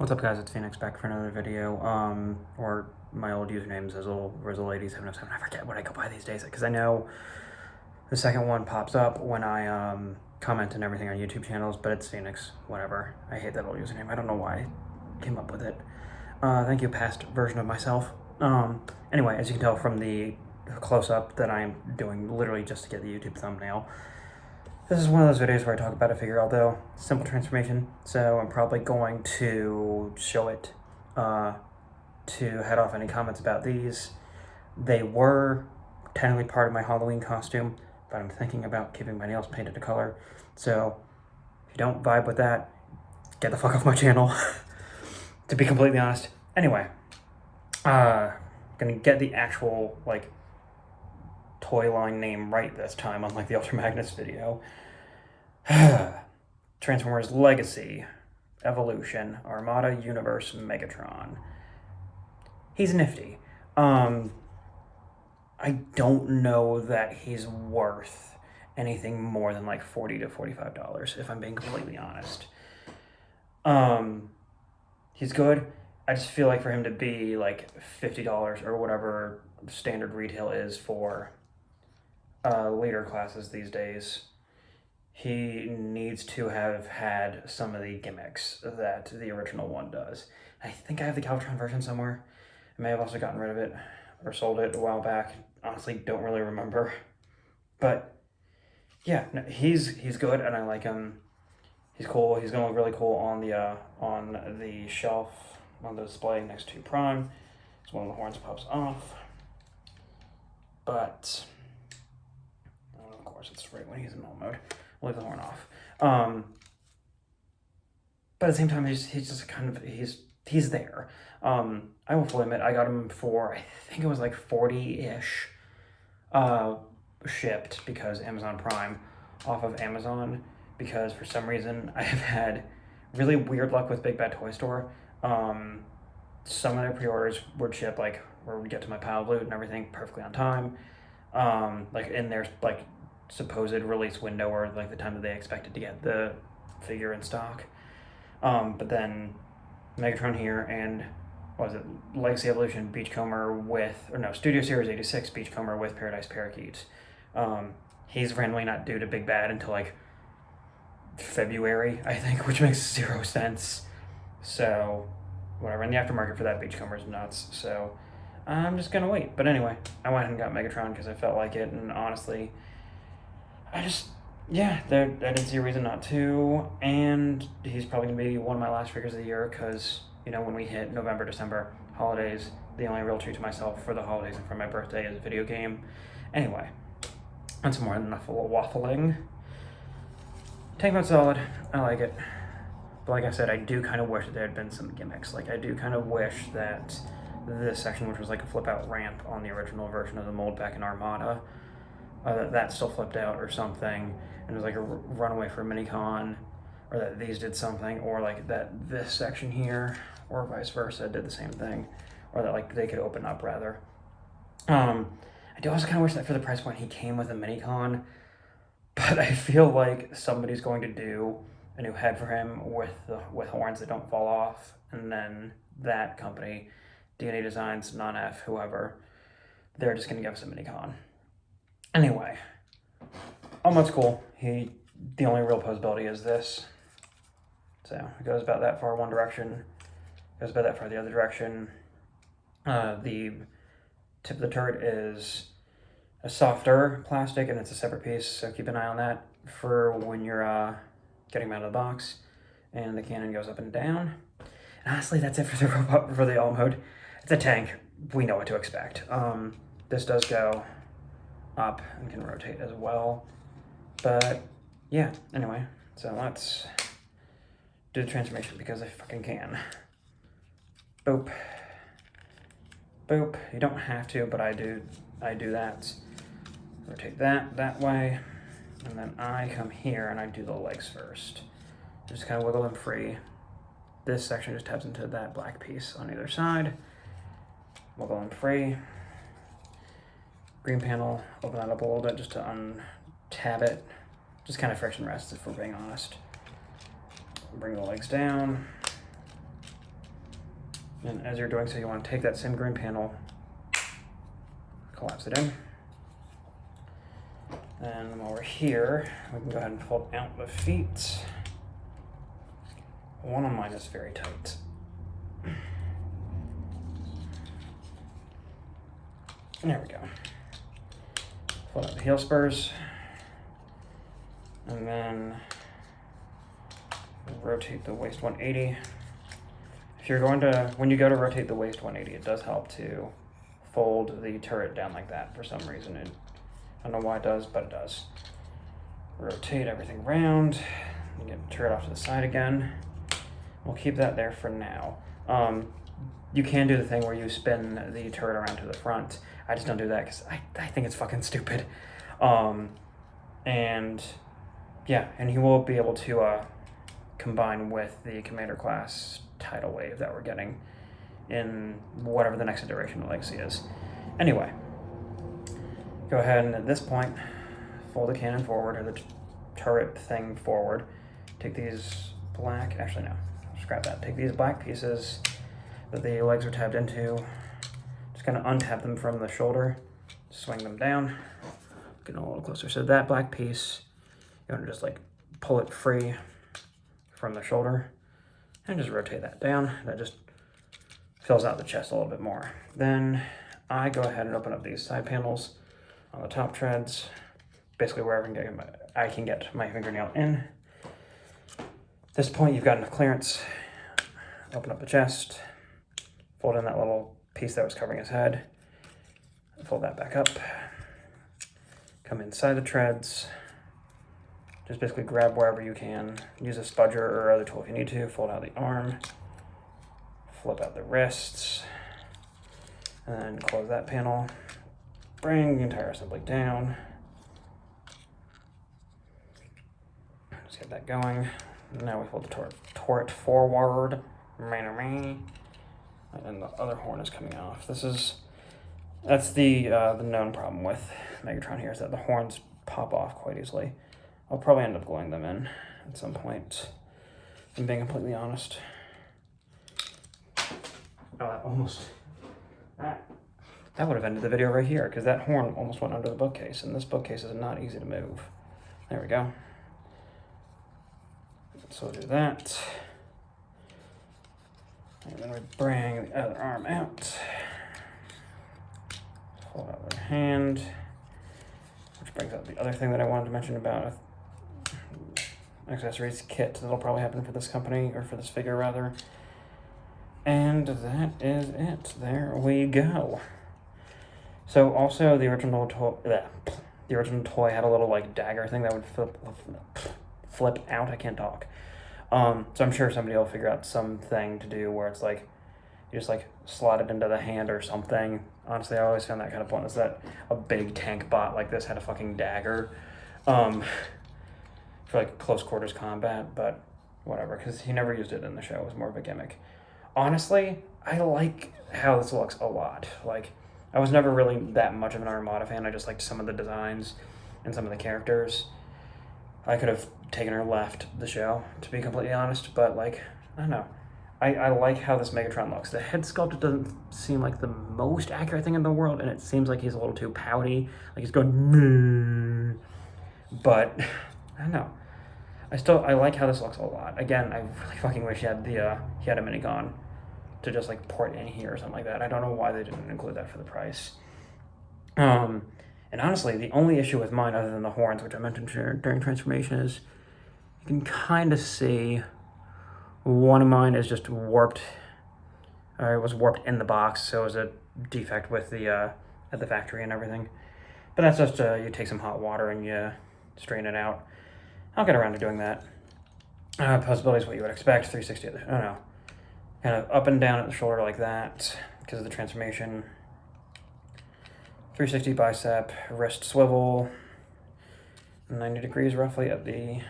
What's up, guys? It's Phoenix back for another video. Or my old username is Rizzle8707. I forget what I go by these days because I know the second one pops up when I comment and everything on YouTube channels, but it's Phoenix. Whatever. I hate that old username. I don't know why I came up with it. Thank you, past version of myself. Anyway, as you can tell from the close-up that I'm doing literally just to get the YouTube thumbnail. This is one of those videos where I talk about a figure, although simple transformation, so I'm probably going to show it to head off any comments about these. They were technically part of my Halloween costume, but I'm thinking about keeping my nails painted a color, so if you don't vibe with that, get the fuck off my channel, to be completely honest. Anyway, gonna get the actual, like, toy line name right this time, unlike the Ultra Magnus video. Transformers Legacy, Evolution, Armada, Universe, Megatron. He's nifty. I don't know that he's worth anything more than like $40 to $45, if I'm being completely honest. He's good. I just feel like for him to be like $50 or whatever standard retail is for later classes these days, he needs to have had some of the gimmicks that the original one does. I think I have the Galvatron version somewhere. I may have also gotten rid of it or sold it a while back. Honestly, don't really remember. But yeah, no, he's good and I like him. He's cool. He's gonna look really cool on the shelf on the display next to Prime. So one of the horns pops off. But of course, it's right when he's in null mode. We'll leave the horn off. But at the same time, he's just kind of, he's there. I will fully admit, I got him for, I think it was like 40-ish shipped because Amazon Prime off of Amazon, because for some reason I have had really weird luck with Big Bad Toy Store. Some of their pre-orders would ship like where we get to my pile of loot and everything perfectly on time. Like in their like supposed release window or like the time that they expected to get the figure in stock. But then Megatron here and what was it, Legacy Evolution Beachcomber with, or no, Studio Series 86 Beachcomber with Paradise Parakeet. He's randomly not due to Big Bad until like February, I think, which makes 0 sense. So whatever, and the aftermarket for that Beachcomber is nuts, so I'm just gonna wait. But anyway, I went and got Megatron because I felt like it, and honestly, I didn't see a reason not to, and he's probably going to be one of my last figures of the year because, you know, when we hit November, December, holidays, the only real treat to myself for the holidays and for my birthday is a video game. Anyway, that's more than enough waffling. Tank mode solid, I like it. But like I said, I do kind of wish that there had been some gimmicks. Like, I do kind of wish that this section, which was like a flip-out ramp on the original version of the mold back in Armada, that still flipped out or something, and it was like a runaway for Minicon, or that these did something, or like that this section here, or vice versa, did the same thing, or that like they could open up rather. I do also kind of wish that for the price point he came with a Minicon, but I feel like somebody's going to do a new head for him with horns that don't fall off, and then that company, DNA Designs, Non-F, whoever, they're just going to give us a Minicon. Anyway, Almost cool. The only real posability is this. So it goes about that far one direction, goes about that far the other direction. The tip of the turret is a softer plastic and it's a separate piece, so keep an eye on that for when you're getting them out of the box. And the cannon goes up and down. And honestly, that's it for the robot, for the all mode. It's a tank. We know what to expect. This does go up and can rotate as well. But yeah, anyway, so let's do the transformation because I fucking can. Boop. Boop. You don't have to, but I do that. Rotate that way. And then I come here and I do the legs first. Just kind of wiggle them free. This section just taps into that black piece on either side. Wiggle them free. Green panel, open that up a little bit just to untab it. Just kind of friction rest, if we're being honest. Bring the legs down. And as you're doing so, you want to take that same green panel, collapse it in. And while we're here, we can go ahead and fold out the feet. One on mine is very tight. There we go. Fold out the heel spurs. And then rotate the waist 180. If you're going to, when you go to rotate the waist 180, it does help to fold the turret down like that for some reason. I don't know why it does, but it does. Rotate everything around. You get the turret off to the side again. We'll keep that there for now. You can do the thing where you spin the turret around to the front. I just don't do that because I think it's fucking stupid. And yeah, and he will be able to combine with the Commander class tidal wave that we're getting in whatever the next iteration of Legacy is. Anyway, go ahead and at this point, fold the cannon forward, or the turret thing forward. Take these black, actually no, scrap that. Take these black pieces that the legs are tabbed into, just kind of untap them from the shoulder, swing them down, getting a little closer. So that black piece, you want to just like pull it free from the shoulder and just rotate that down. That just fills out the chest a little bit more. Then I go ahead and open up these side panels on the top treads, basically wherever I can get my fingernail in. At this point, you've got enough clearance. Open up the chest, fold in that little piece that was covering his head, fold that back up, come inside the treads, just basically grab wherever you can, use a spudger or other tool if you need to, fold out the arm, flip out the wrists, and then close that panel, bring the entire assembly down, just get that going. Now we fold the turret forward, and the other horn is coming off. That's the known problem with Megatron here, is that the horns pop off quite easily. I'll probably end up gluing them in at some point, if I'm being completely honest. Oh, that would have ended the video right here, because that horn almost went under the bookcase, and this bookcase is not easy to move. There we go. So we'll do that. And then we bring the other arm out. Hold out the hand. Which brings up the other thing that I wanted to mention about accessories kit that'll probably happen for this company, or for this figure rather. And that is it. There we go. So also the original toy had a little like dagger thing that would flip out. I can't talk. So I'm sure somebody will figure out something to do where it's like you just like slot it into the hand or something. Honestly, I always found that kind of pointless that a big tank bot like this had a fucking dagger for like close quarters combat, but whatever, because he never used it in the show. It was more of a gimmick. Honestly, I like how this looks a lot. Like, I was never really that much of an Armada fan. I just liked some of the designs and some of the characters. I could have taken or left the show, to be completely honest, but like, I don't know. I like how this Megatron looks. The head sculpt doesn't seem like the most accurate thing in the world, and it seems like he's a little too pouty, like he's going, mmm. But I don't know. I like how this looks a lot. Again, I really fucking wish he had a minigun to just like port in here or something like that. I don't know why they didn't include that for the price. And honestly, the only issue with mine, other than the horns, which I mentioned during transformation, is you can kind of see one of mine is just warped. It was warped in the box, so it was a defect with the at the factory and everything. But that's just you take some hot water and you strain it out. I'll get around to doing that. Possibility is what you would expect. 360. I don't know. Kind of up and down at the shoulder like that because of the transformation. 360 bicep, wrist swivel, 90 degrees roughly at a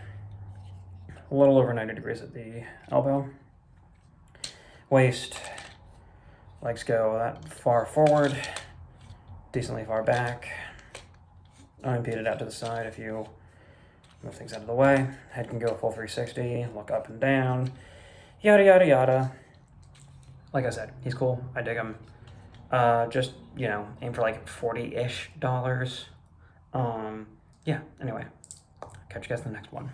little over 90 degrees at the elbow. Waist, legs go that far forward, decently far back, unimpeded out to the side if you move things out of the way. Head can go full 360, look up and down, yada yada yada. like I said, he's cool. I dig him. Just, you know, aim for like $40-ish. Yeah, anyway, catch you guys in the next one.